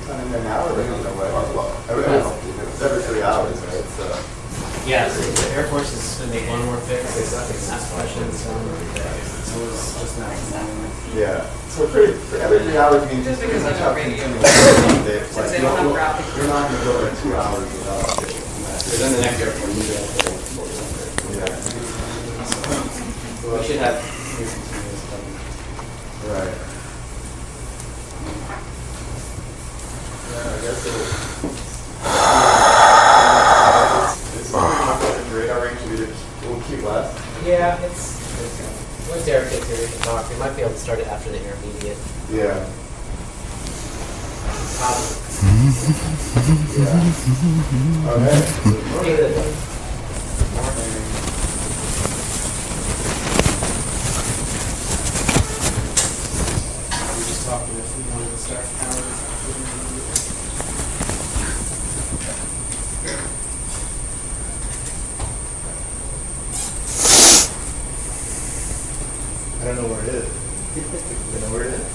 time in now, or no way? It's every 3 hours, right? So. Yeah, so the Air Force is going to make one more fix. Ask questions. So it's just not. Yeah. So pretty, every 3 hours means just because I know radio. Since they don't have graphic. You're not going to go like 2 hours without it. Then the next airport, you get Yeah. we should have. Right. Yeah, I guess it's radar range. We'll keep less. Yeah, it's once Derek gets here, we can talk. We might be able to start it after the intermediate. Yeah. Okay. We just talked if we wanted to start hours. I don't know where it is. You know where it is?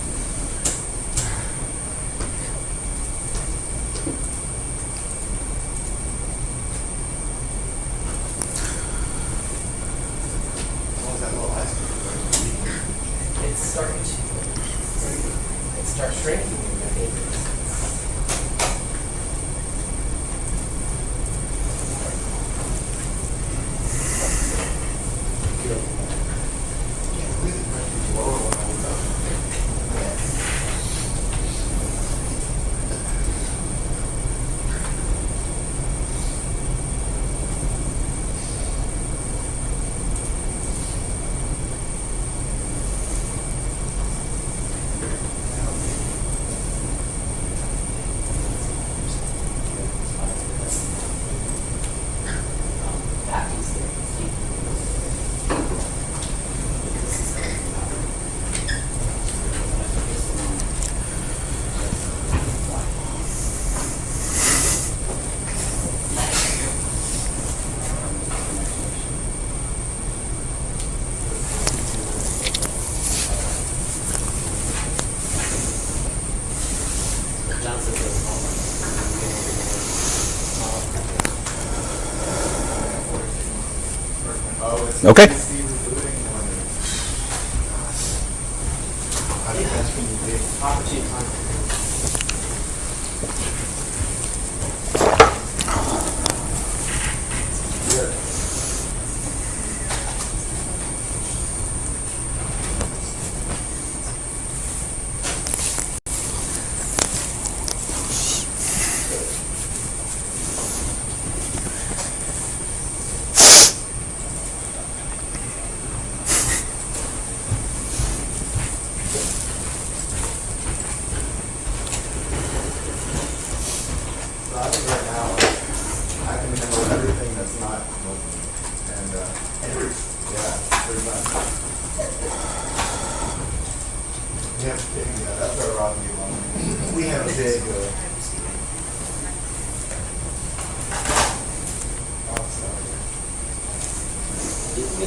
What was that little ice cream? It's starting to. It starts shrinking. I think. Okay.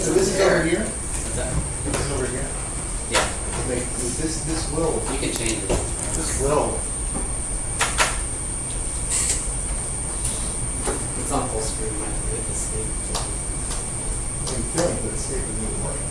So this is over here? This is over here? Yeah. This will. You can change it. This will. It's on full screen. You have to hit the escape. You think the escape is even working.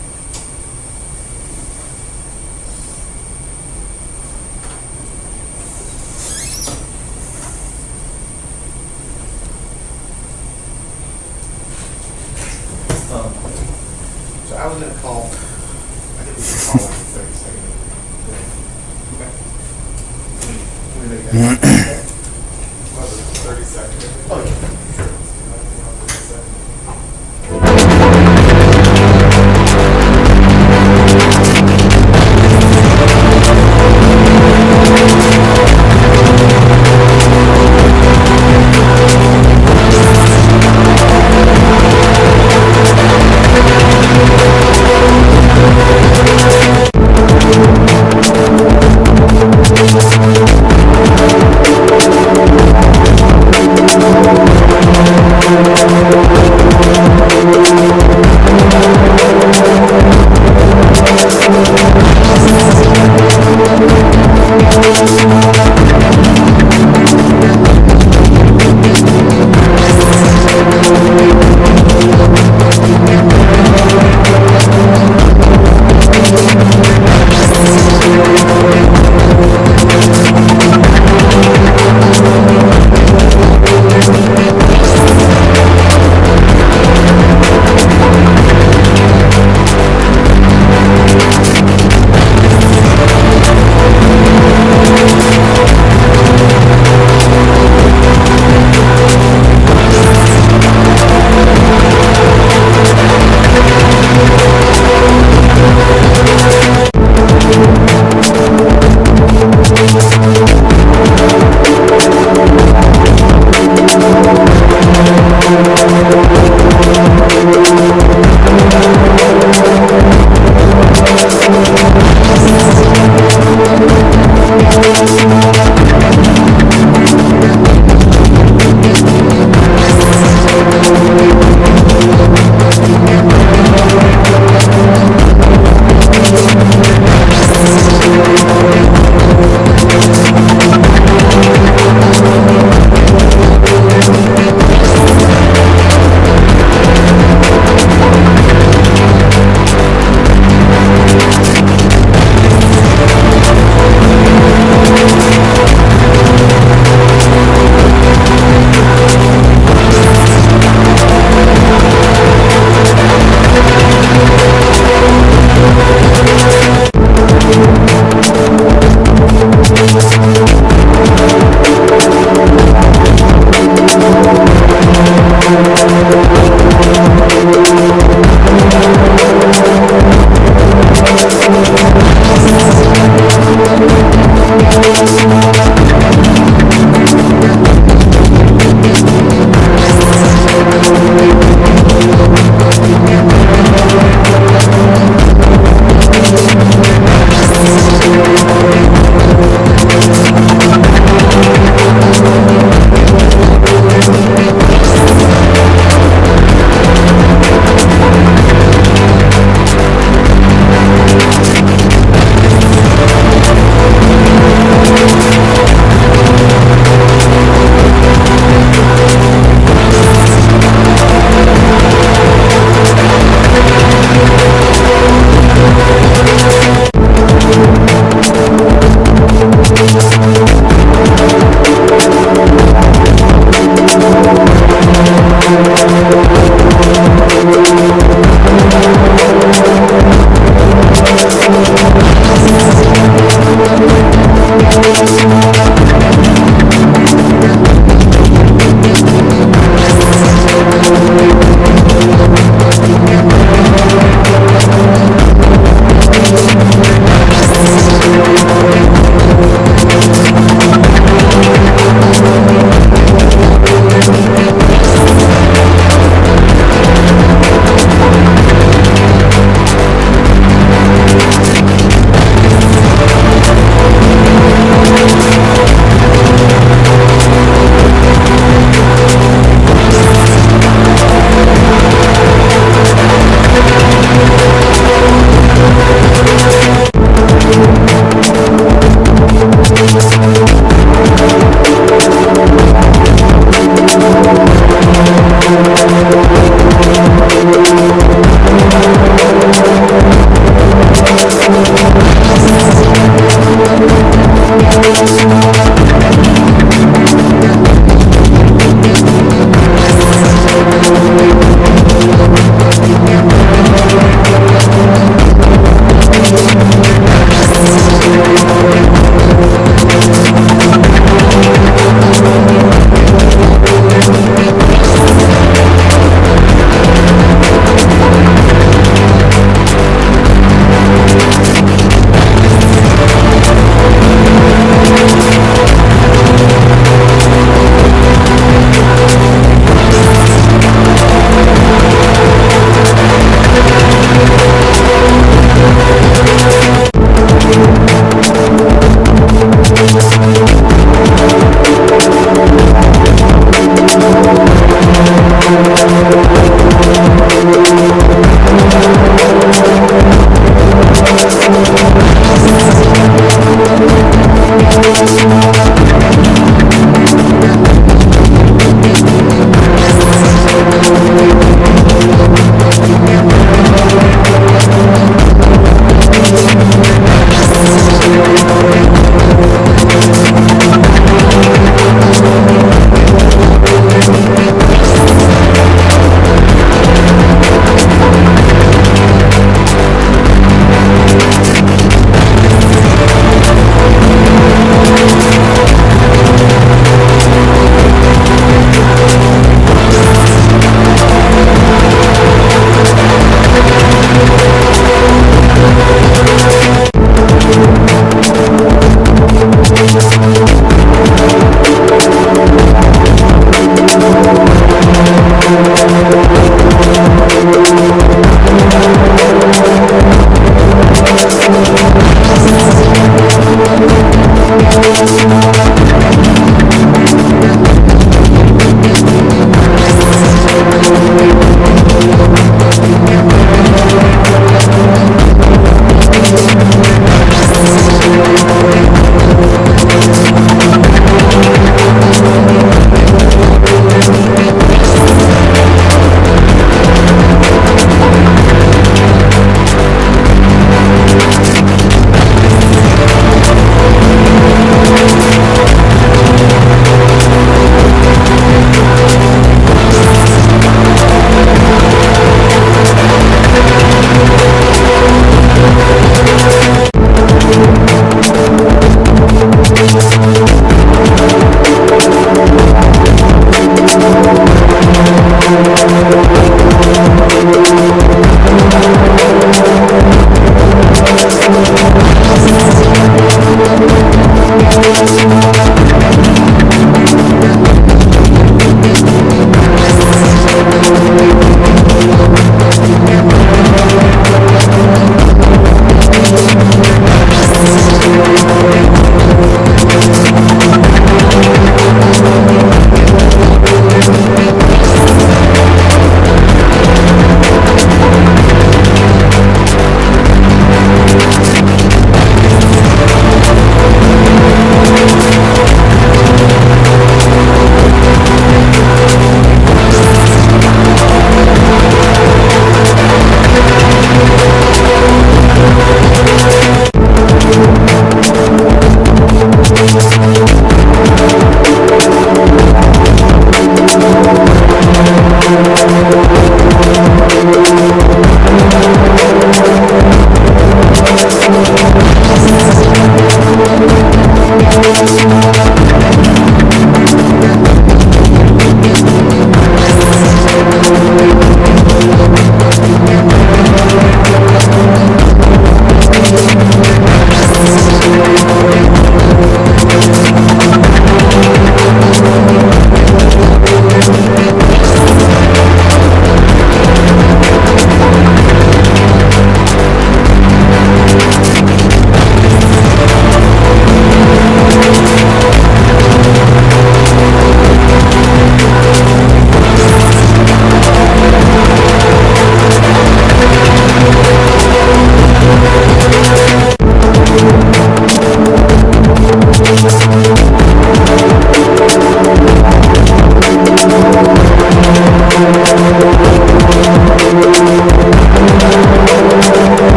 So I was going to call, I think we should call like 30 seconds. Okay. Can we make that? Okay. What was it, 30 seconds? Oh, yeah. Sure.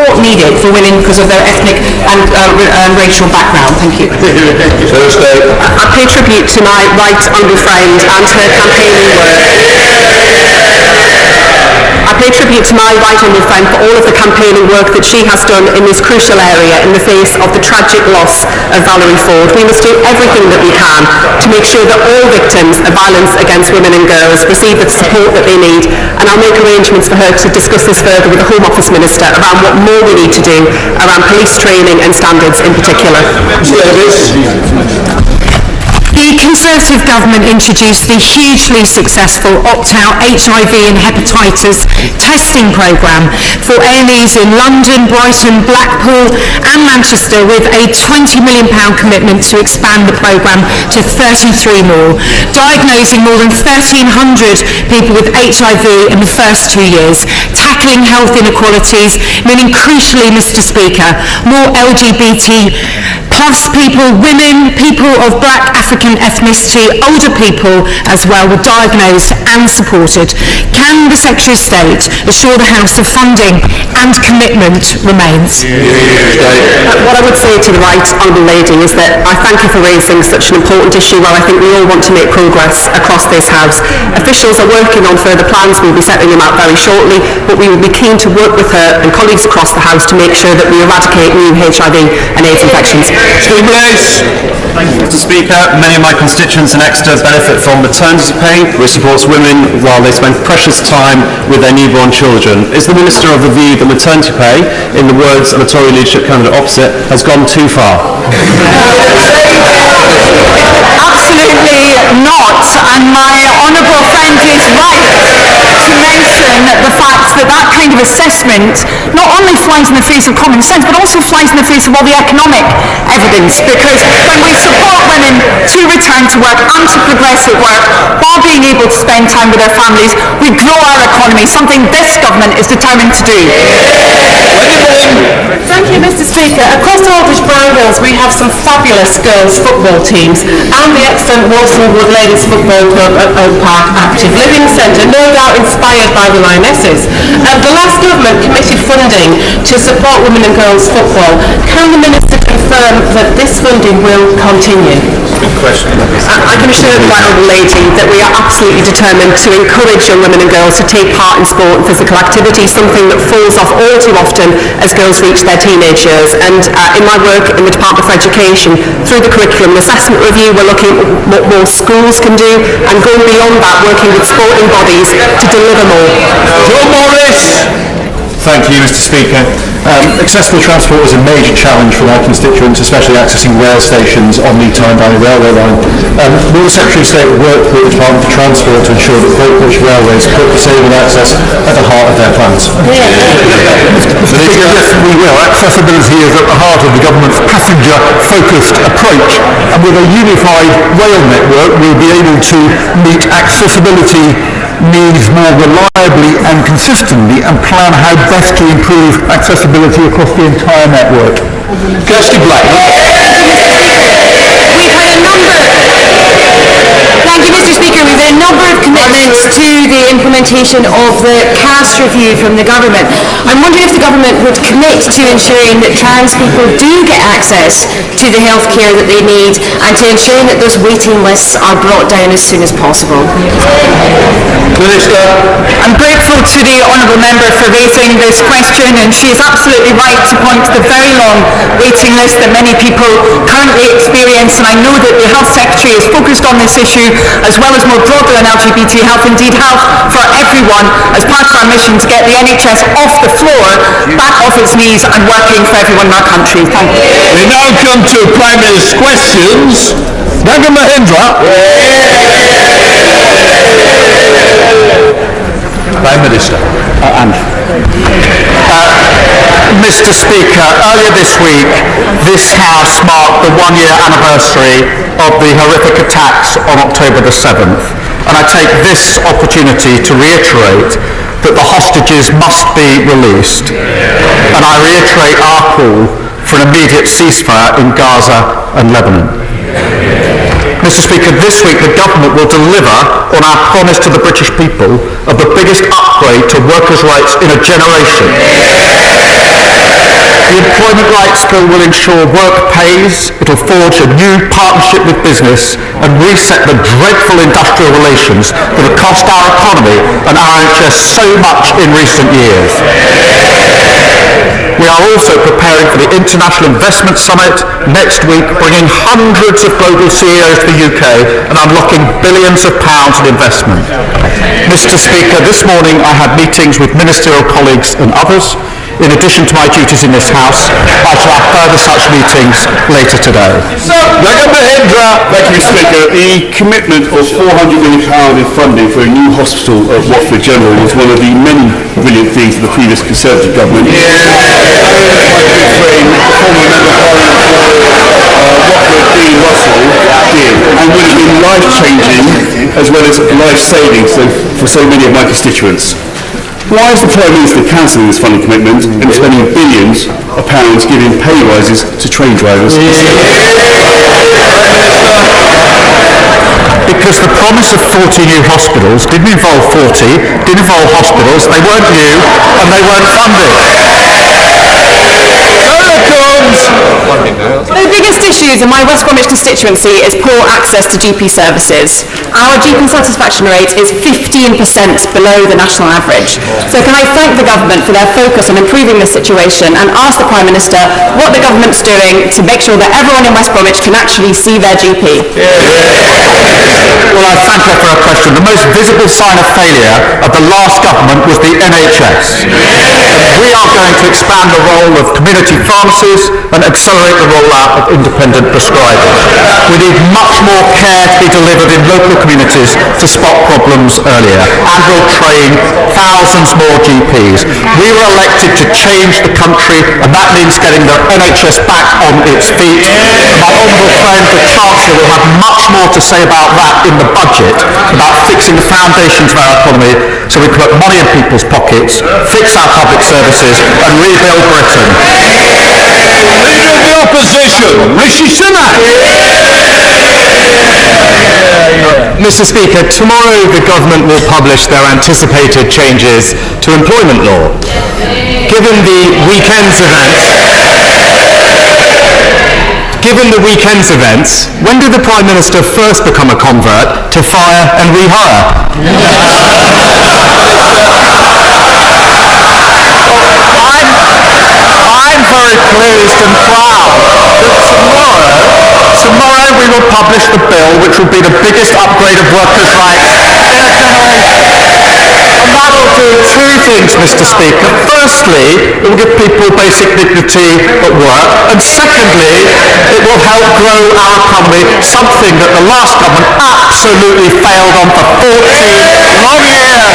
support needed for women because of their ethnic and racial background. Thank you. I pay tribute to my right honourable friend and her campaigning work. I pay tribute to my right honourable friend for all of the campaigning work that she has done in this crucial area in the face of the tragic loss of Valerie Ford. We must do everything that we can to make sure that all victims of violence against women and girls receive the support that they need, and I'll make arrangements for her to discuss this further with the Home Office Minister around what more we need to do around police training and standards in particular. The Conservative government introduced the hugely successful opt-out HIV and hepatitis testing programme for A&Es in London, Brighton, Blackpool and Manchester, with a £20 million commitment to expand the programme to 33 more, diagnosing more than 1,300 people with HIV in the first 2 years, tackling health inequalities, meaning crucially, Mr. Speaker, more LGBT plus people, women, people of black African ethnicity, older people as well were diagnosed and supported. Can the Secretary of State assure the House of funding and commitment remains? What I would say to the right honourable lady is that I thank her for raising such an important issue where I think we all want to make progress across this House. Officials are working on further plans. We'll be setting them out very shortly, but we will be keen to work with her and colleagues across the House to make sure that we eradicate new HIV and AIDS infections. Thank you, Mr. Speaker. Many of my constituents in Exeter benefit from maternity pay, which supports women while they spend precious time with their newborn children. Is the Minister of the view that maternity pay, in the words of the Tory leadership candidate opposite, has gone too far? Absolutely not, and my honourable friend is right to mention the fact that that kind of assessment not only flies in the face of common sense but also flies in the face of all the economic evidence, because when we support women to return to work and to progress at work while being able to spend time with their families, we grow our economy, something this government is determined to do. Thank you, Mr. Speaker. Across Aldridge Brown Hills we have some fabulous girls football teams and the excellent Walsall Wood Ladies Football Club at Oak Park Active Living Centre, no doubt inspired by the Lionesses. The last government committed funding to support women and girls football. Can the Minister confirm that this funding will continue? Good question. I can assure the right honourable lady that we are absolutely determined to encourage young women and girls to take part in sport and physical activity, something that falls off all too often as girls reach their teenage years. And in my work in the Department for Education, through the curriculum and assessment review, we're looking at what more schools can do, and going beyond that, working with sporting bodies to deliver more. John Morris. Thank you, Mr. Speaker. Accessible transport is a major challenge for my constituents, especially accessing rail stations on the Tyne Valley Railway line. Will the Secretary of State work with the Department for Transport to ensure that Great British Railways put disabled access at the heart of their plans? Yes, we will. Accessibility is at the heart of the government's passenger-focused approach, and with a unified rail network we'll be able to meet accessibility needs more reliably and consistently and plan how best to improve accessibility across the entire network. Kirsty Black. Thank you, Mr. Speaker. We've had a number of commitments to the implementation of the CAST review from the government. I'm wondering if the government would commit to ensuring that trans people do get access to the health care that they need, and to ensuring that those waiting lists are brought down as soon as possible. Minister. I'm grateful to the honourable member for raising this question, and she is absolutely right to point to the very long waiting list that many people currently experience, and I know that the Health Secretary is focused on this issue as well as more broadly on LGBT health, indeed health for everyone, as part of our mission to get the NHS off the floor, back off its knees and working for everyone in our country. Thank you. We now come to Prime Minister's questions. Naga Mahindra. Prime Minister. Mr. Speaker, earlier this week, this House marked the one-year anniversary of the horrific attacks on October the 7th, and I take this opportunity to reiterate that the hostages must be released, and I reiterate our call for an immediate ceasefire in Gaza and Lebanon. Mr. Speaker, this week the government will deliver on our promise to the British people of the biggest upgrade to workers' rights in a generation. The Employment Rights Bill will ensure work pays, it'll forge a new partnership with business and reset the dreadful industrial relations that have cost our economy and our NHS so much in recent years. We are also preparing for the International Investment Summit next week, bringing hundreds of global CEOs to the UK and unlocking billions of pounds in investment. Mr. Speaker, this morning I had meetings with ministerial colleagues and others. In addition to my duties in this House, I shall have further such meetings later today. Thank you, Speaker. The commitment of £400 million in funding for a new hospital at Watford General was one of the many brilliant things of the previous Conservative government. My good friend, former Member of Parliament for Watford, Dean Russell, did, and would have been life-changing as well as life-saving for so many of my constituents. Why is the Prime Minister cancelling this funding commitment and spending billions of pounds giving pay rises to train drivers? Because the promise of 40 new hospitals didn't involve 40, didn't involve hospitals, they weren't new and they weren't funded. The biggest issues in my West Bromwich constituency is poor access to GP services. Our GP satisfaction rate is 15% below the national average. So can I thank the government for their focus on improving this situation and ask the Prime Minister what the government's doing to make sure that everyone in West Bromwich can actually see their GP? Well, I thank her for her question. The most visible sign of failure of the last government was the NHS. We are going to expand the role of community pharmacies and accelerate the rollout of independent prescribers. We need much more care to be delivered in local communities to spot problems earlier, and we'll train thousands more GPs. We were elected to change the country, and that means getting the NHS back on its feet. And my honourable friend, the Chancellor, will have much more to say about that in the budget, about fixing the foundations of our economy so we can put money in people's pockets, fix our public services and rebuild Britain. Leader of the Opposition, Rishi Sunak. Mr. Speaker, tomorrow the government will publish their anticipated changes to employment law. Given the weekend's events, when did the Prime Minister first become a convert to fire and rehire? I'm very pleased and proud that tomorrow we will publish the bill which will be the biggest upgrade of workers' rights in a generation. And that will do two things, Mr. Speaker. Firstly, it will give people basic dignity at work, and secondly, it will help grow our economy, something that the last government absolutely failed on for 14 long years.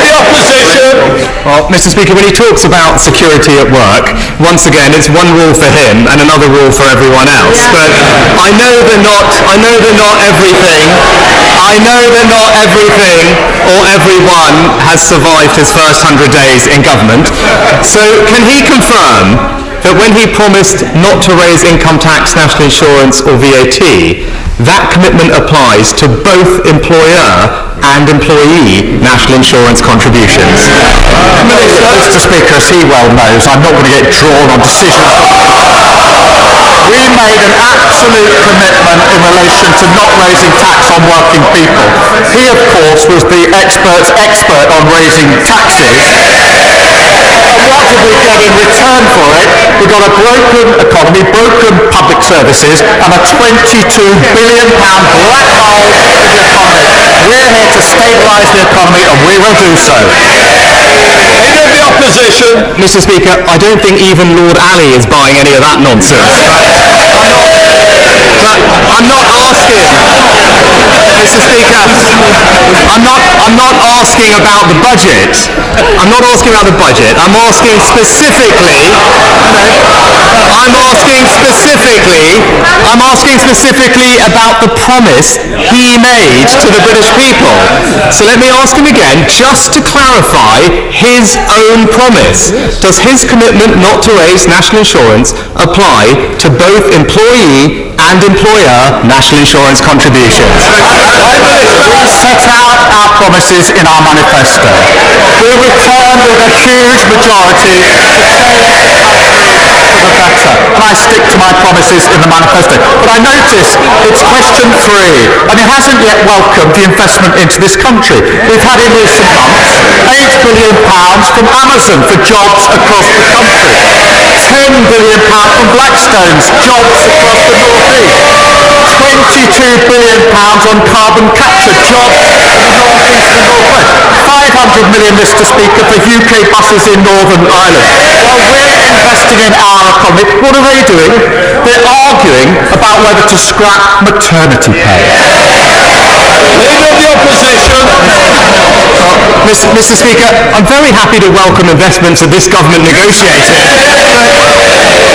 The Opposition. Well, Mr. Speaker, when he talks about security at work, once again, it's one rule for him and another rule for everyone else. But I know they're not everything. I know they're not everything or everyone has survived his first 100 days in government. So can he confirm that when he promised not to raise income tax, national insurance or VAT, that commitment applies to both employer and employee national insurance contributions? Mr. Speaker, as he well knows, I'm not going to get drawn on decisions. We made an absolute commitment in relation to not raising tax on working people. He, of course, was the expert's expert on raising taxes. And what did we get in return for it? We got a broken economy, broken public services, and a £22 billion black hole in the economy. We're here to stabilise the economy, and we will do so. Leader of the Opposition. Mr. Speaker, I don't think even Lord Ali is buying any of that nonsense. I'm not asking, Mr. Speaker, I'm not asking about the budget. I'm not asking about the budget. I'm asking specifically about the promise he made to the British people. So let me ask him again, just to clarify his own promise. Does his commitment not to raise national insurance apply to both employee and employer national insurance contributions. We set out our promises in our manifesto. We returned with a huge majority to change the country for the better. And I stick to my promises in the manifesto. But I notice it's question 3, and it hasn't yet welcomed the investment into this country. We've had in recent months £8 billion from Amazon for jobs across the country. £10 billion from Blackstone's jobs across the North East. £22 billion on carbon capture jobs in the North East and North West. 500 million, Mr. Speaker, for UK buses in Northern Ireland. While we're investing in our economy, what are they doing? They're arguing about whether to scrap maternity pay. Leader of the opposition. Mr. Speaker, I'm very happy to welcome investments that this government negotiated.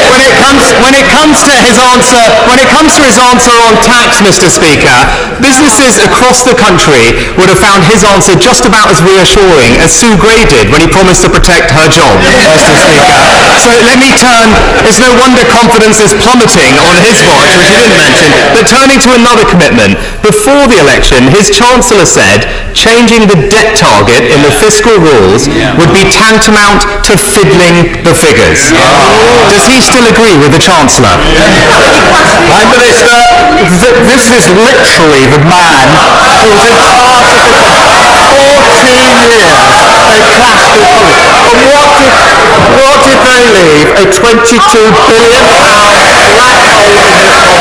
When it comes to his answer on tax, Mr. Speaker, businesses across the country would have found his answer just about as reassuring as Sue Gray did when he promised to protect her job, Mr. Speaker. So let me turn, it's no wonder confidence is plummeting on his watch, which he didn't mention, but turning to another commitment. Before the election, his Chancellor said changing the debt target in the fiscal rules would be tantamount to fiddling the figures. Does he still agree with the Chancellor? Prime Minister, this is literally the man who was in charge of the 14 years they crashed the economy. And what did they leave? A £22 billion black hole in the economy.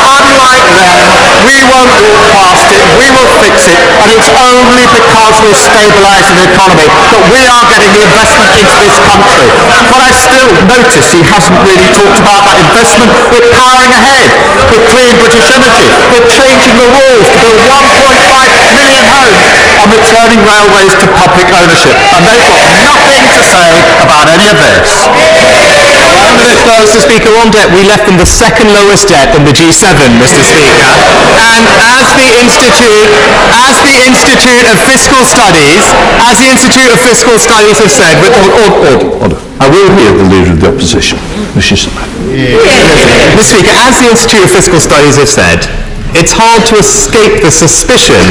Unlike them, we won't walk past it, we will fix it, and it's only because we're stabilising the economy that we are getting the investment into this country. But I still notice he hasn't really talked about that investment. We're powering ahead with clean British energy. We're changing the rules to build 1.5 million homes and returning railways to public ownership. And they've got nothing to say about any of this. Mr. Speaker, on debt, we left them the second lowest debt in the G7, Mr. Speaker. And as the Institute of Fiscal Studies have said, Order. I will hear the Leader of the Opposition. Mr. Speaker, as the Institute of Fiscal Studies have said, it's hard to escape the suspicion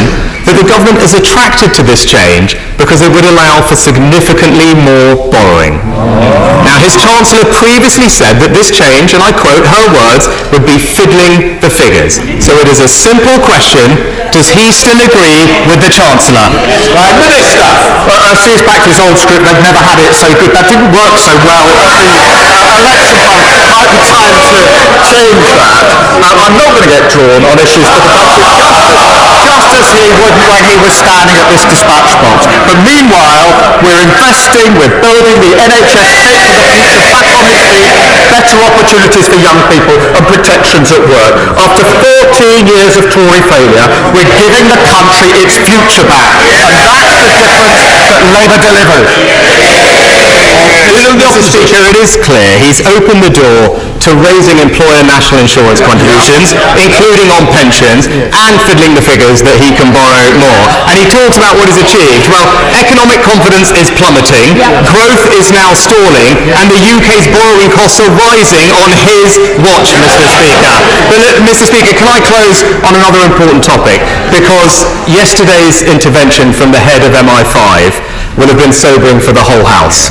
that the government is attracted to this change because it would allow for significantly more borrowing. Now, his Chancellor previously said that this change, and I quote her words, would be fiddling the figures. So it is a simple question: does he still agree with the Chancellor? Prime Minister, sees back to his old script, they've never had it so good. That didn't work so well at the election time. Might be time to change that. I'm not going to get drawn on issues for the budget, just as he would when he was standing at this dispatch box. But meanwhile, we're investing, we're building the NHS fit for the future back on its feet, better opportunities for young people and protections at work. After 14 years of Tory failure, we're giving the country its future back. And that's the difference that Labour delivered. Mr. Speaker, it is clear he's opened the door to raising employer national insurance contributions, including on pensions, and fiddling the figures that he can borrow more. And he talks about what is achieved. Well, economic confidence is plummeting, growth is now stalling, and the UK's borrowing costs are rising on his watch, Mr. Speaker. But Mr. Speaker, can I close on another important topic? Because yesterday's intervention from the head of MI5 will have been sobering for the whole House,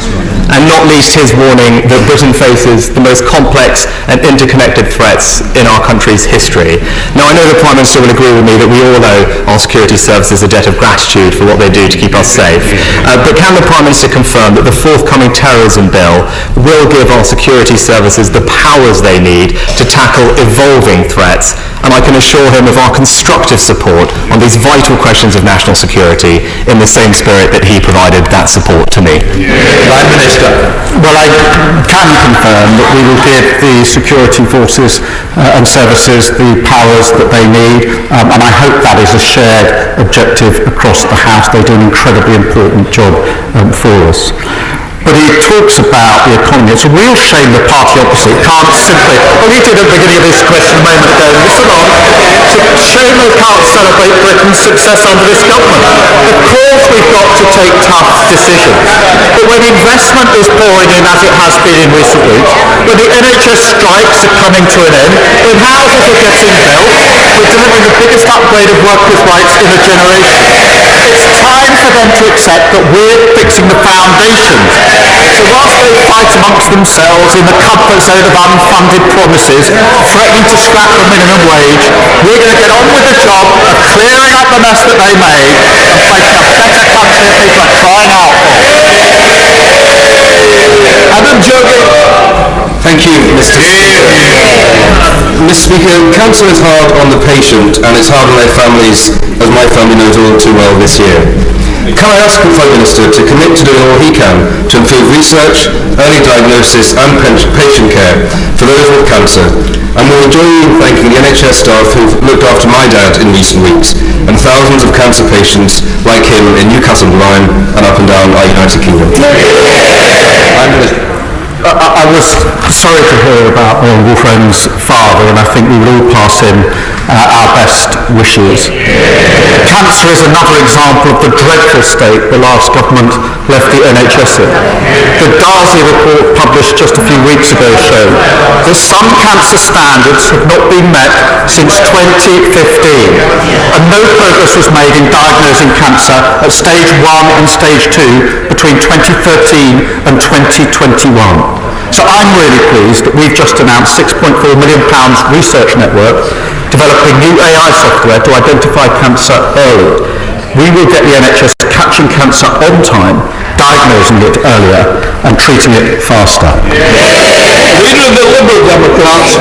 and not least his warning that Britain faces the most complex and interconnected threats in our country's history. Now, I know the Prime Minister will agree with me that we all owe our security services a debt of gratitude for what they do to keep us safe. But can the Prime Minister confirm that the forthcoming terrorism bill will give our security services the powers they need to tackle evolving threats? And I can assure him of our constructive support on these vital questions of national security in the same spirit that he provided that support to me. Prime Minister. Well, I can confirm that we will give the security forces and services the powers that they need, and I hope that is a shared objective across the House. They do an incredibly important job for us. but he talks about the economy. It's a real shame the party opposite can't simply, well, he did at the beginning of this question a moment ago, listen on, it's a shame they can't celebrate Britain's success under this government. Of course we've got to take tough decisions, but when investment is pouring in as it has been in recent weeks, when the NHS strikes are coming to an end, when houses are getting built, we're delivering the biggest upgrade of workers' rights in a generation. It's time for them to accept that we're fixing the foundations. So whilst they fight amongst themselves in the comfort zone of unfunded promises, threatening to scrap the minimum wage, we're going to get on with the job of clearing up the mess that they made and making a better country that people are crying out for. Adam Jogi. Thank you, Mr. Speaker. Mr. Speaker, cancer is hard on the patient and it's hard on their families, as my family knows all too well this year. Can I ask the Prime Minister to commit to doing all he can to improve research, early diagnosis and patient care for those with cancer? And will join you in thanking the NHS staff who've looked after my dad in recent weeks and thousands of cancer patients like him in Newcastle and Lyme and up and down our United Kingdom. I was sorry to hear about my honourable friend's father, and I think we would all pass him our best wishes. Cancer is another example of the dreadful state the last government left the NHS in. The Darcy report published just a few weeks ago showed that some cancer standards have not been met since 2015, and no progress was made in diagnosing cancer at stage 1 and stage 2 between 2013 and 2021. So I'm really pleased that we've just announced £6.4 million research network developing new AI software to identify cancer early. We will get the NHS catching cancer on time, diagnosing it earlier and treating it faster. Leader of the Liberal Democrats,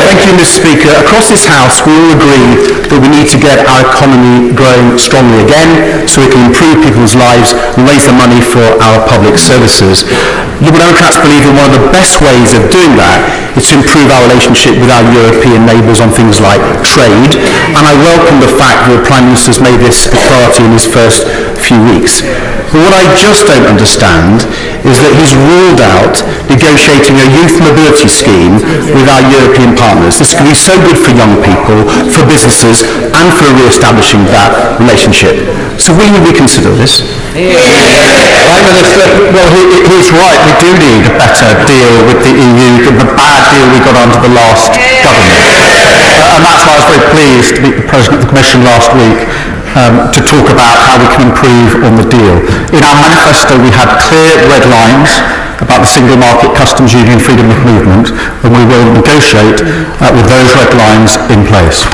Thank you, Mr. Speaker. Across this House, we all agree that we need to get our economy growing strongly again so we can improve people's lives and raise the money for our public services. Liberal Democrats believe that one of the best ways of doing that is to improve our relationship with our European neighbours on things like trade, and I welcome the fact that the Prime Minister has made this a priority in his first few weeks. But what I just don't understand is that he's ruled out negotiating a youth mobility scheme with our European partners. This can be so good for young people, for businesses, and for re-establishing that relationship. So will you reconsider this? Prime Minister, well, he's right. We do need a better deal with the EU than the bad deal we got under the last government. And that's why I was very pleased to meet the President of the Commission last week to talk about how we can improve on the deal. In our manifesto we had clear red lines about the single market, customs union, freedom of movement, and we will negotiate with those red lines in place.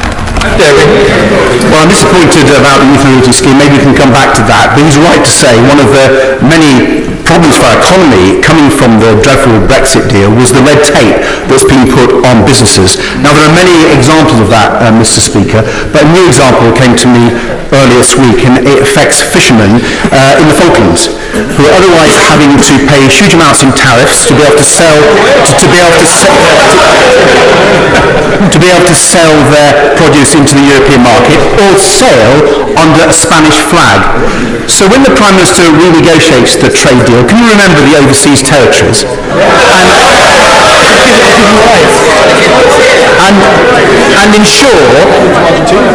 Well, I'm disappointed about the youth mobility scheme. Maybe we can come back to that. But he's right to say one of the many problems for our economy coming from the dreadful Brexit deal was the red tape that's been put on businesses. Now, there are many examples of that, Mr. Speaker, but a new example came to me earlier this week, and it affects fishermen in the Falklands, who are otherwise having to pay huge amounts in tariffs to be able to sell their produce into the European market, or sail under a Spanish flag. So when the Prime Minister renegotiates the trade deal, can you remember the overseas territories? And ensure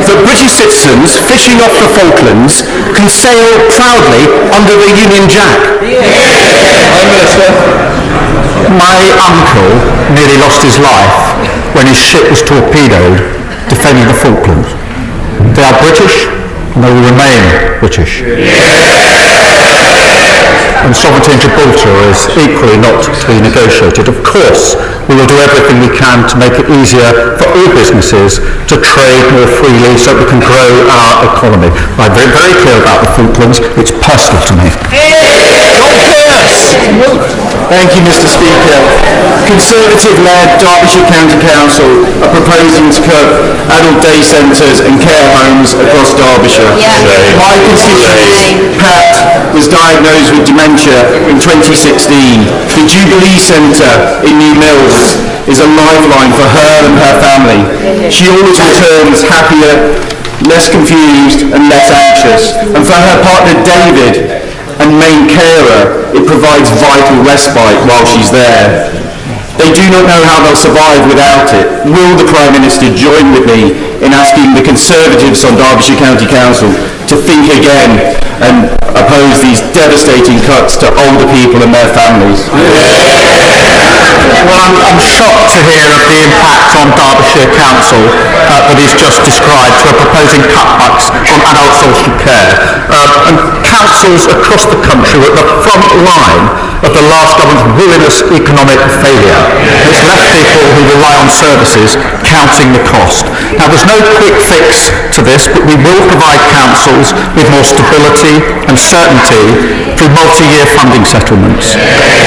that British citizens fishing off the Falklands can sail proudly under the Union Jack. My uncle nearly lost his life when his ship was torpedoed defending the Falklands. They are British and they will remain British. And sovereignty in Gibraltar is equally not to be negotiated. Of course, we will do everything we can to make it easier for all businesses to trade more freely so that we can grow our economy. I'm very, very clear about the Falklands. It's personal to me. Thank you, Mr. Speaker. Conservative-led Derbyshire County Council are proposing to cut adult day centres and care homes across Derbyshire. My constituent, Pat, was diagnosed with dementia in 2016. The Jubilee Centre in New Mills is a lifeline for her and her family. She always returns happier, less confused and less anxious. And for her partner David, and main carer, it provides vital respite while she's there. They do not know how they'll survive without it. Will the Prime Minister join with me in asking the Conservatives on Derbyshire County Council to think again and oppose these devastating cuts to older people and their families? Well, I'm shocked to hear of the impact on Derbyshire Council that he's just described, who are proposing cutbacks on adult social care. And councils across the country were at the front line of the last government's ruinous economic failure. It's left people who rely on services counting the cost. Now, there's no quick fix to this, but we will provide councils with more stability and certainty through multi-year funding settlements,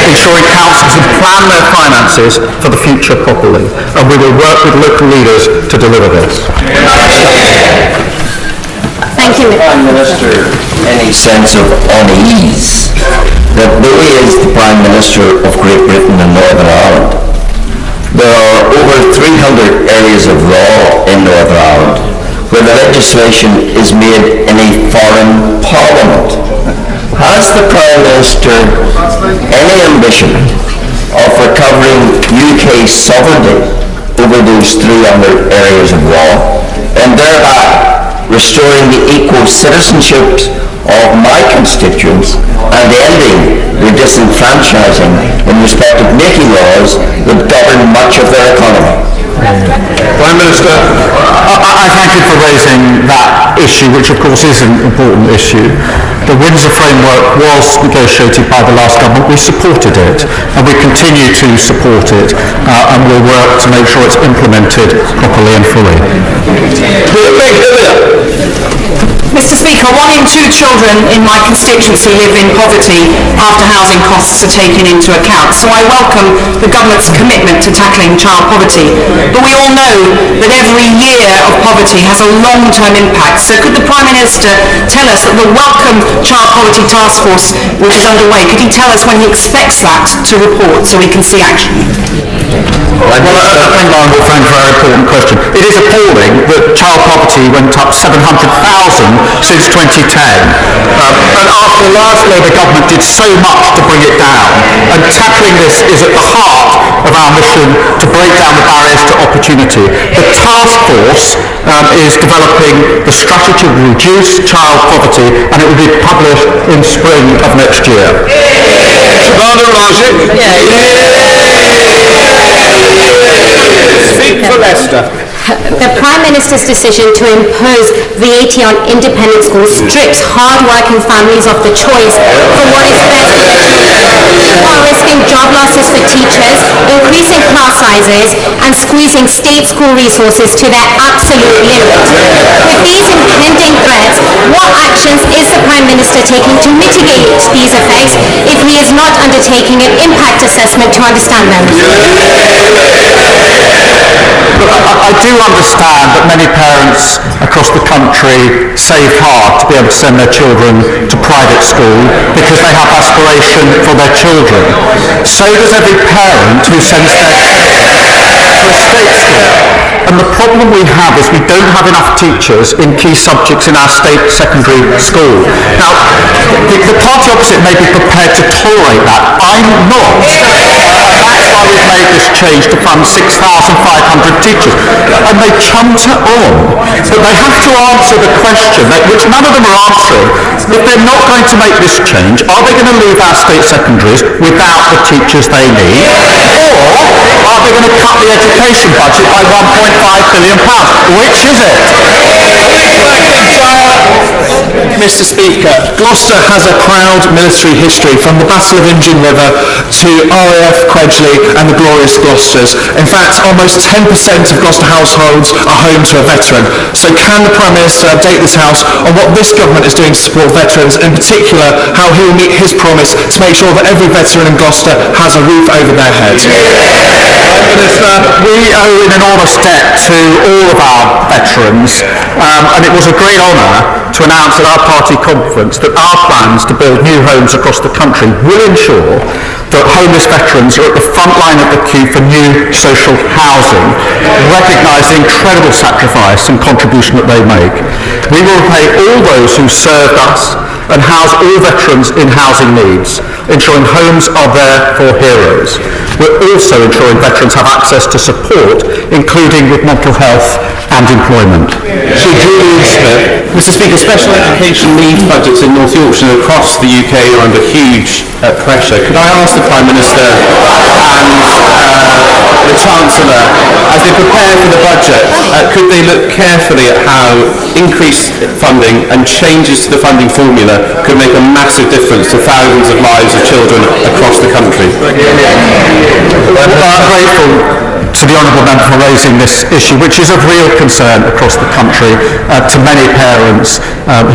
ensuring councils can plan their finances for the future properly, and we will work with local leaders to deliver this. Thank you. Prime Minister, any sense of unease that though he is the Prime Minister of Great Britain and Northern Ireland, there are over 300 areas of law in Northern Ireland where the legislation is made in a foreign parliament. Has the Prime Minister any ambition of recovering UK sovereignty over those 300 areas of law and thereby restoring the equal citizenships of my constituents and ending the disenfranchising in respect of making laws that govern much of their economy? Prime Minister, I thank you for raising that issue, which of course is an important issue. The Windsor framework was negotiated by the last government. We supported it, and we continue to support it, and we'll work to make sure it's implemented properly and fully. Mr. Speaker, 1 in 2 children in my constituency live in poverty after housing costs are taken into account, so I welcome the government's commitment to tackling child poverty. But we all know that every year of poverty has a long-term impact, so could the Prime Minister tell us that the Welcome Child Poverty Task Force, which is underway, could he tell us when he expects that to report so we can see action? Well, thank you for a very important question. It is appalling that child poverty went up 700,000 since 2010. And after the last Labour government did so much to bring it down, and tackling this is at the heart of our mission to break down the barriers to opportunity. The task force is developing the strategy to reduce child poverty, and it will be published in spring of next year. Speak for Leicester. The Prime Minister's decision to impose VAT on independent schools strips hard-working families of the choice for what is best for their children, while risking job losses for teachers, increasing class sizes, and squeezing state school resources to their absolute limit. With these impending threats, what actions is the Prime Minister taking to mitigate these effects if he is not undertaking an impact assessment to understand them? Look, I do understand that many parents across the country save hard to be able to send their children to private school because they have aspiration for their children. So does every parent who sends their children to a state school. And the problem we have is we don't have enough teachers in key subjects in our state secondary school. Now, the party opposite may be prepared to tolerate that. I'm not. That's why we've made this change to fund 6,500 teachers. And they chunt it on. But they have to answer the question, which none of them are answering. If they're not going to make this change, are they going to leave our state secondaries without the teachers they need? Or are they going to cut the education budget by £1.5 billion? Which is it? Mr. Speaker, Gloucester has a proud military history from the Battle of Imgin River to RAF Quedgley and the glorious Gloucesters. In fact, almost 10% of Gloucester households are home to a veteran. So can the Prime Minister update this House on what this government is doing to support veterans, in particular how he will meet his promise to make sure that every veteran in Gloucester has a roof over their head? Prime Minister, we owe an enormous debt to all of our veterans, and it was a great honour to announce at our party conference that our plans to build new homes across the country will ensure that homeless veterans are at the front line of the queue for new social housing, recognise the incredible sacrifice and contribution that they make. We will repay all those who served us and house all veterans in housing needs, ensuring homes are there for heroes. We're also ensuring veterans have access to support, including with mental health and employment. Mr. Speaker, special education needs budgets in North Yorkshire and across the UK are under huge pressure. Could I ask the Prime Minister and the Chancellor, as they prepare for the budget, could they look carefully at how increased funding and changes to the funding formula could make a massive difference to thousands of lives of children across the country? I'm grateful to the Honourable Member for raising this issue, which is of real concern across the country to many parents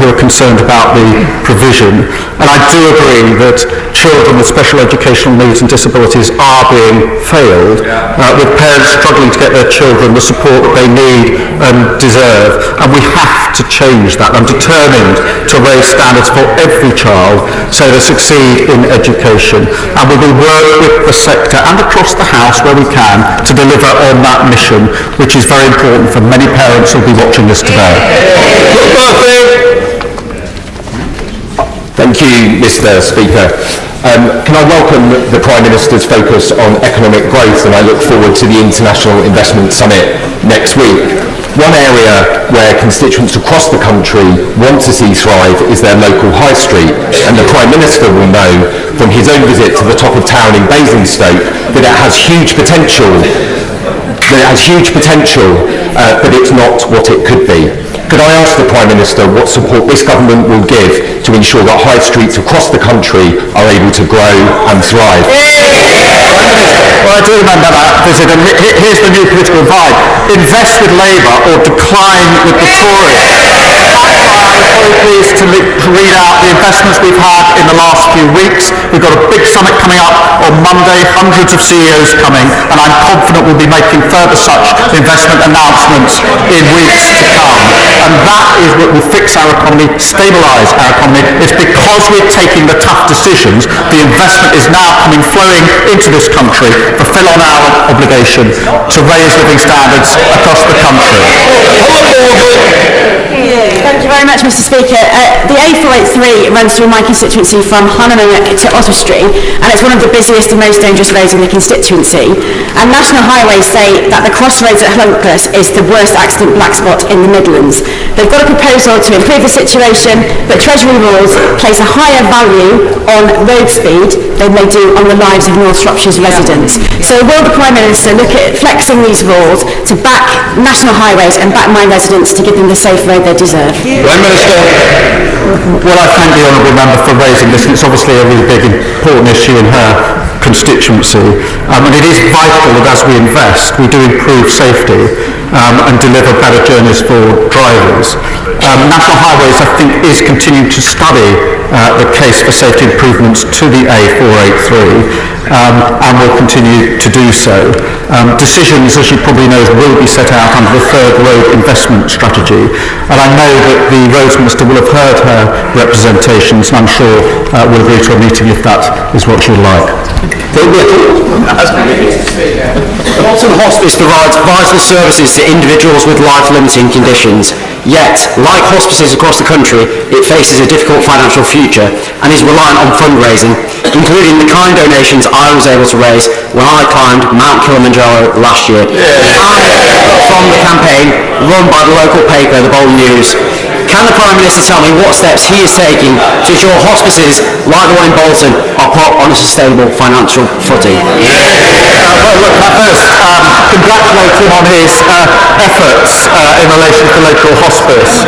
who are concerned about the provision. And I do agree that children with special educational needs and disabilities are being failed, with parents struggling to get their children the support that they need and deserve. And we have to change that. I'm determined to raise standards for every child so they succeed in education. And we will work with the sector and across the House where we can to deliver on that mission, which is very important for many parents who will be watching this today. Thank you, Mr. Speaker. Can I welcome the Prime Minister's focus on economic growth, and I look forward to the International Investment Summit next week. One area where constituents across the country want to see thrive is their local high street, and the Prime Minister will know from his own visit to the top of town in Basingstoke that it has huge potential, but it's not what it could be. Could I ask the Prime Minister what support this government will give to ensure that high streets across the country are able to grow and thrive? Well, I do remember that visit, and here's the new political vibe. Invest with Labour or decline with the Tories. I'm very pleased to read out the investments we've had in the last few weeks. We've got a big summit coming up on Monday, hundreds of CEOs coming, and I'm confident we'll be making further such investment announcements in weeks to come. And that is what will fix our economy, stabilise our economy. It's because we're taking the tough decisions. The investment is now flowing into this country, fulfil on our obligation to raise living standards across the country. Thank you very much, Mr. Speaker. The A483 runs through my constituency from Hunnaminwick to Otterstream, and it's one of the busiest and most dangerous roads in the constituency. And National Highways say that the crossroads at Hunkless is the worst accident black spot in the Midlands. They've got a proposal to improve the situation, but Treasury rules place a higher value on road speed than they do on the lives of North Shropshire's residents. So will the Prime Minister look at flexing these rules to back National Highways and back my residents to give them the safe road they deserve? Prime Minister. Well, I thank the Honourable Member for raising this, and it's obviously a really big, important issue in her constituency. And it is vital that as we invest, we do improve safety and deliver better journeys for drivers. National Highways, I think, is continuing to study the case for safety improvements to the A483 and will continue to do so. Decisions, as you probably know, will be set out under the third road investment strategy, and I know that the Roads Minister will have heard her representations, and I'm sure will agree to a meeting if that is what she would like. Bolton Hospice provides vital services to individuals with life-limiting conditions. Yet, like hospices across the country, it faces a difficult financial future and is reliant on fundraising, including the kind donations I was able to raise when I climbed Mount Kilimanjaro last year. And from the campaign run by the local paper, the Bolton News. Can the Prime Minister tell me what steps he is taking to ensure hospices like the one in Bolton are put on a sustainable financial footing? Well, look, first, congratulate him on his efforts in relation to local hospice.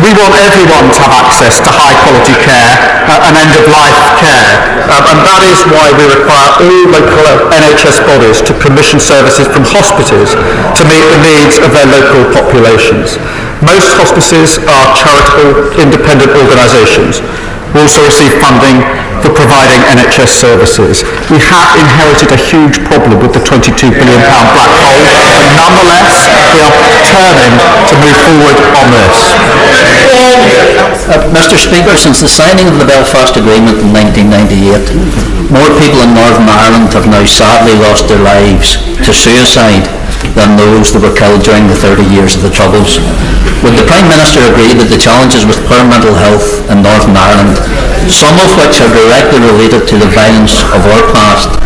We want everyone to have access to high-quality care and end-of-life care, and that is why we require all local NHS bodies to commission services from hospitals to meet the needs of their local populations. Most hospices are charitable, independent organisations. We also receive funding for providing NHS services. We have inherited a huge problem with the £22 billion black hole, but nonetheless, we are determined to move forward on this. Mr. Speaker, since the signing of the Belfast Agreement in 1998, more people in Northern Ireland have now sadly lost their lives to suicide. than those that were killed during the 30 years of the Troubles. Would the Prime Minister agree that the challenges with poor mental health in Northern Ireland, some of which are directly related to the violence of our past,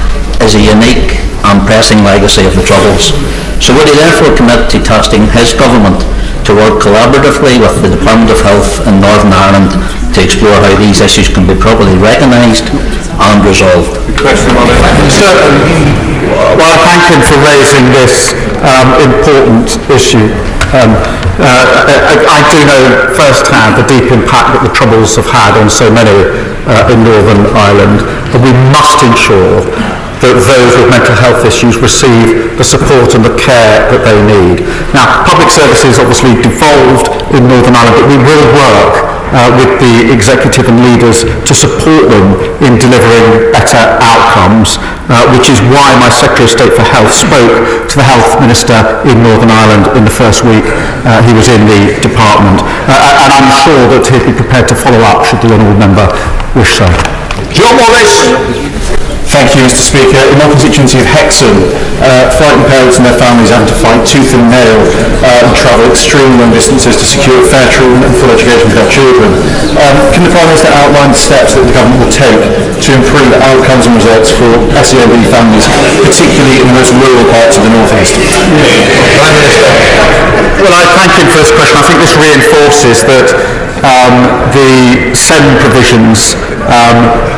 is a unique and pressing legacy of the Troubles? So would he therefore commit to tasking his government to work collaboratively with the Department of Health in Northern Ireland to explore how these issues can be properly recognised and resolved? Well, I thank him for raising this important issue. I do know firsthand the deep impact that the Troubles have had on so many in Northern Ireland, and we must ensure that those with mental health issues receive the support and the care that they need. Now, public services obviously devolved in Northern Ireland, but we will work with the executive and leaders to support them in delivering better outcomes, which is why my Secretary of State for Health spoke to the Health Minister in Northern Ireland in the first week he was in the department. And I'm sure that he'll be prepared to follow up should the honourable member wish so. John Wallace. Thank you, Mr. Speaker. In my constituency of Hexham, frightened parents and their families having to fight tooth and nail and travel extremely long distances to secure fair treatment and full education for their children. Can the Prime Minister outline the steps that the government will take to improve outcomes and results for SEND families, particularly in the most rural parts of the North East? Prime Minister. Well, I thank him for this question. I think this reinforces that the SEND provisions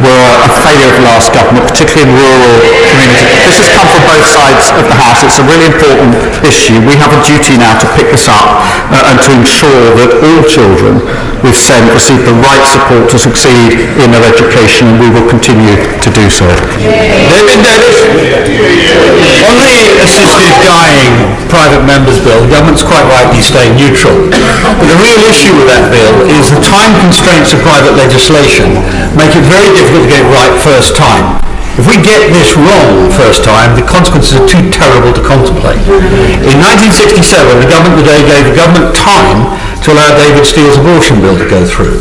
were a failure of the last government, particularly in rural communities. This has come from both sides of the House. It's a really important issue. We have a duty now to pick this up and to ensure that all children with SEND receive the right support to succeed in their education, and we will continue to do so. David Davis. On the assisted dying private members bill, the government's quite rightly staying neutral. But the real issue with that bill is the time constraints of private legislation make it very difficult to get it right first time. If we get this wrong first time, the consequences are too terrible to contemplate. In 1967, the government today gave the government time to allow David Steele's abortion bill to go through.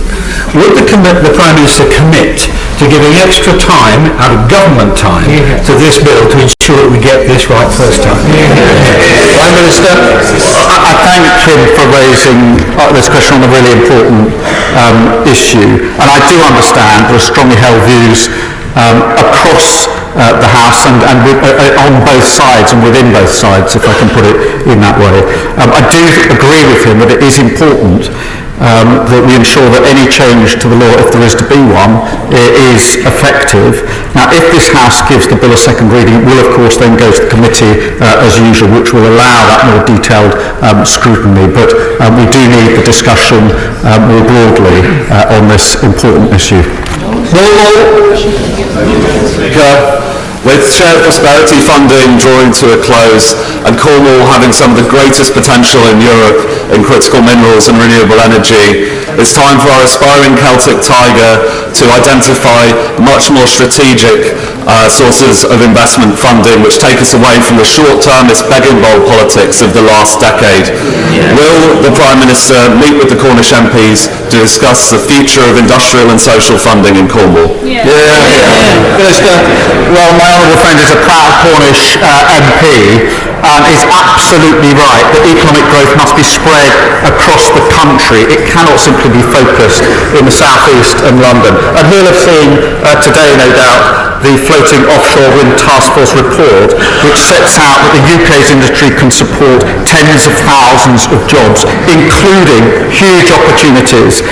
Would the Prime Minister commit to giving extra time, out of government time, to this bill to ensure that we get this right first time? Prime Minister, I thank him for raising this question on a really important issue, and I do understand there are strongly held views across the House and on both sides and within both sides, if I can put it in that way. I do agree with him that it is important that we ensure that any change to the law, if there is to be one, is effective. Now, if this House gives the bill a second reading, it will of course then go to the committee as usual, which will allow that more detailed scrutiny. But we do need the discussion more broadly on this important issue. With shared prosperity funding drawing to a close and Cornwall having some of the greatest potential in Europe in critical minerals and renewable energy, it's time for our aspiring Celtic tiger to identify much more strategic sources of investment funding which take us away from the short-termist begging bowl politics of the last decade. Will the Prime Minister meet with the Cornish MPs to discuss the future of industrial and social funding in Cornwall? Minister, well, my honourable friend is a proud Cornish MP and is absolutely right that economic growth must be spread across the country. It cannot simply be focused in the South East and London. And he'll have seen today, no doubt, the Floating Offshore Wind Task Force report, which sets out that the UK's industry can support tens of thousands of jobs, including huge opportunities,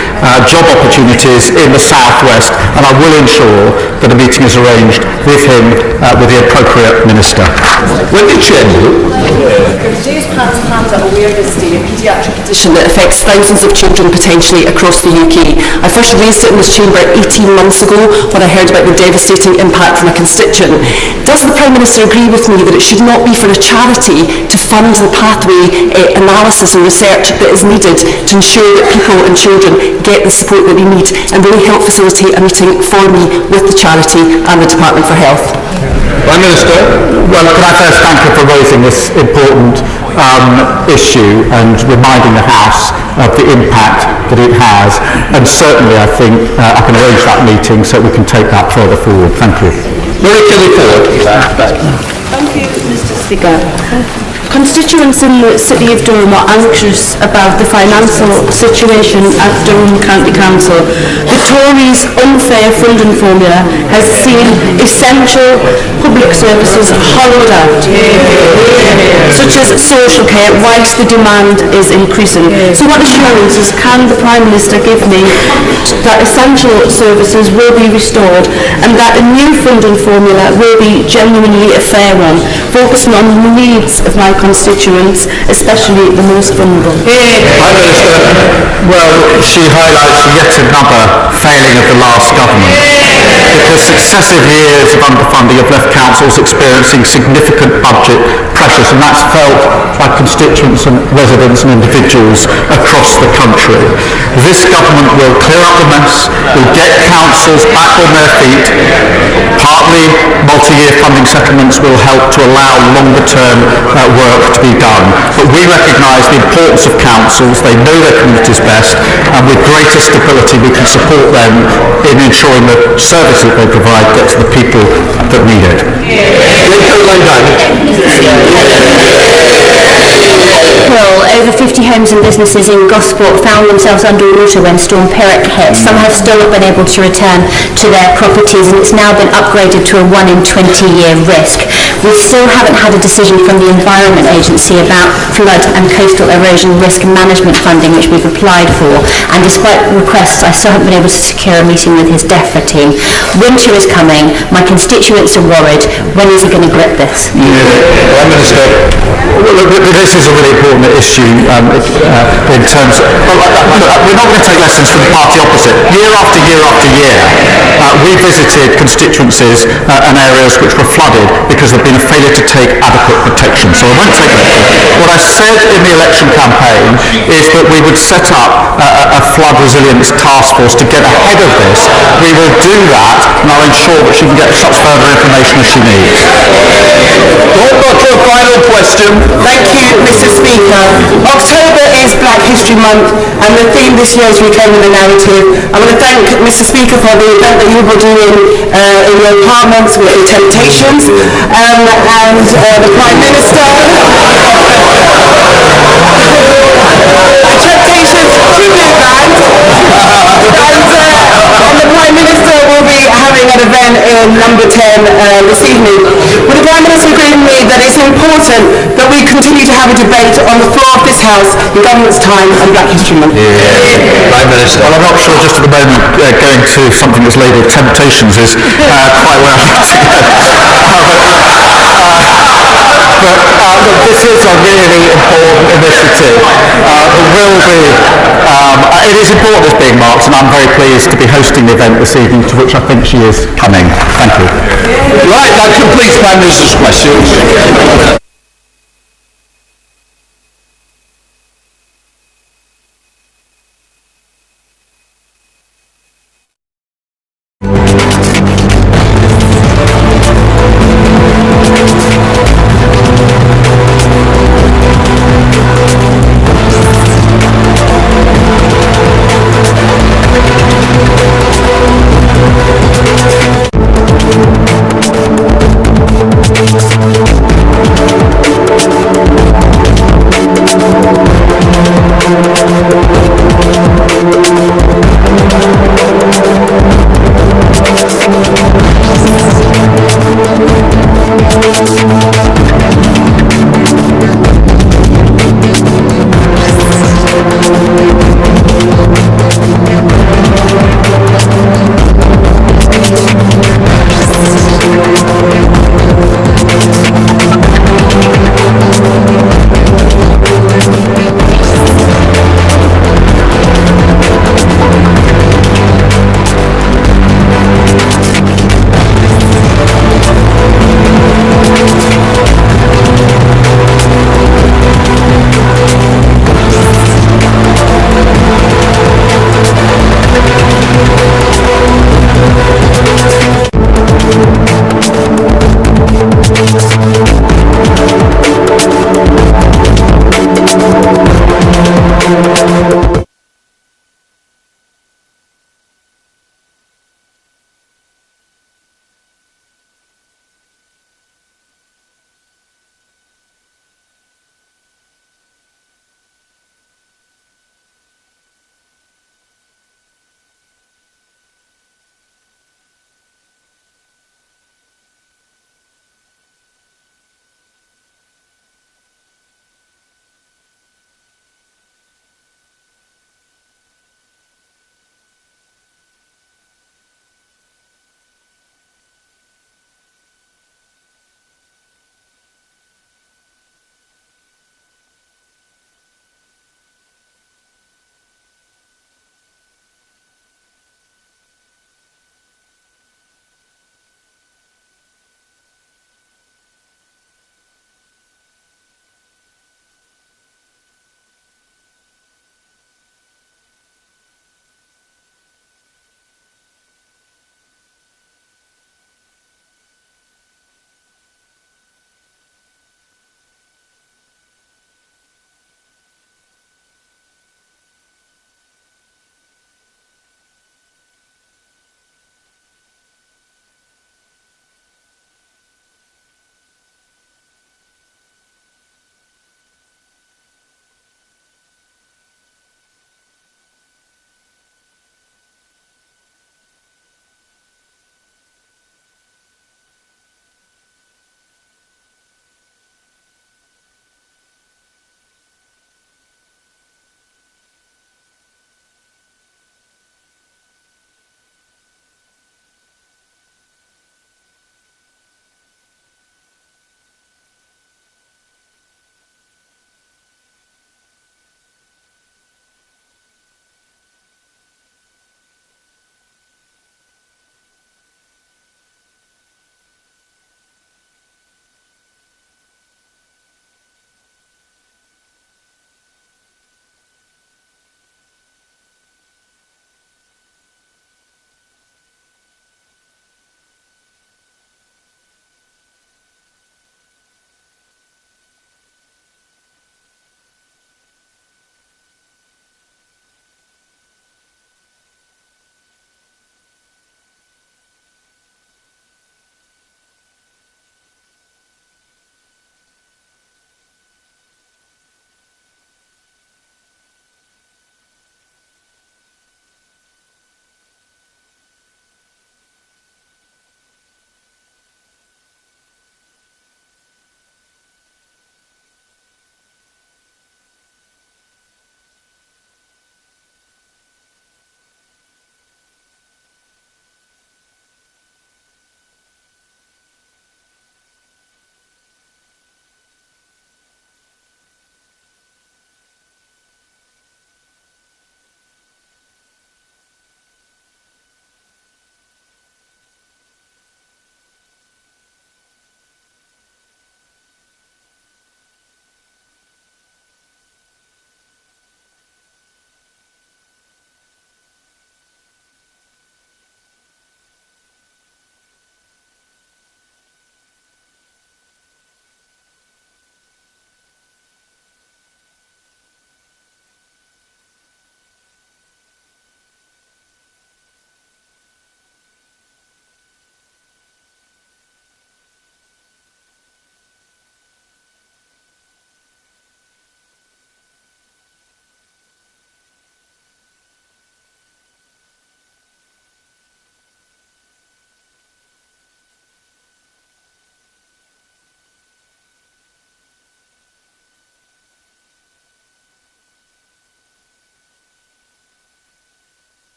job opportunities in the southwest, and I will ensure that a meeting is arranged with him, with the appropriate minister. Wendy Chen. Today's Panda Awareness Day, a paediatric condition that affects thousands of children potentially across the UK. I first raised it in this chamber 18 months ago when I heard about the devastating impact from a constituent. Does the Prime Minister agree with me that it should not be for a charity to fund the pathway analysis and research that is needed to ensure that people and children get the support that they need, and will he help facilitate a meeting for me with the charity and the Department for Health? Prime Minister. Well, can I first thank you for raising this important issue and reminding the House of the impact that it has, and certainly I think I can arrange that meeting so we can take that further forward. Thank you. Very Kelly Ford. Thank you, Mr. Speaker. Constituents in the City of Durham are anxious about the financial situation at Durham County Council. The Tories' unfair funding formula has seen essential public services hollowed out, such as social care, whilst the demand is increasing. So what assurances can the Prime Minister give me that essential services will be restored and that a new funding formula will be genuinely a fair one, focusing on the needs of my constituents, especially the most vulnerable? Prime Minister. Well, she highlights yet another failing of the last government, because successive years of underfunding have left councils experiencing significant budget pressures, and that's felt by constituents and residents and individuals across the country. This government will clear up the mess, will get councils back on their feet. Partly multi-year funding settlements will help to allow longer-term work to be done. But we recognise the importance of councils. They know their communities best, and with greater stability we can support them in ensuring the service that they provide get to the people that need it. Well, over 50 homes and businesses in Gosport found themselves underwater when Storm Perrick hit. Some have still not been able to return to their properties, and it's now been upgraded to a 1 in 20-year risk. We still haven't had a decision from the Environment Agency about flood and coastal erosion risk management funding, which we've applied for, and despite requests, I still haven't been able to secure a meeting with his DEFRA team. Winter is coming. My constituents are worried. When is he going to grip this? Prime Minister. This is a really important issue in terms of... we're not going to take lessons from the party opposite. Year after year after year, we visited constituencies and areas which were flooded because there'd been a failure to take adequate protection. So I won't take lessons. What I said in the election campaign is that we would set up a flood resilience task force to get ahead of this. We will do that, and I'll ensure that she can get such further information as she needs. A final question. Thank you, Mr. Speaker. October is Black History Month, and the theme this year is Reclaiming the Narrative. I want to thank Mr. Speaker for the event that you were doing in your apartments with the Temptations, and the Prime Minister. Temptations tribute band, and the Prime Minister will be having an event in number 10 this evening. Would the Prime Minister agree with me that it's important that we continue to have a debate on the floor of this House in government's time on Black History Month? Prime Minister. Well, I'm not sure just at the moment going to something that's labelled Temptations is quite where I want to go. But this is a really important initiative. It is important it's being marked, and I'm very pleased to be hosting the event this evening, to which I think she is coming. Thank you. Right, that completes Prime Minister's questions.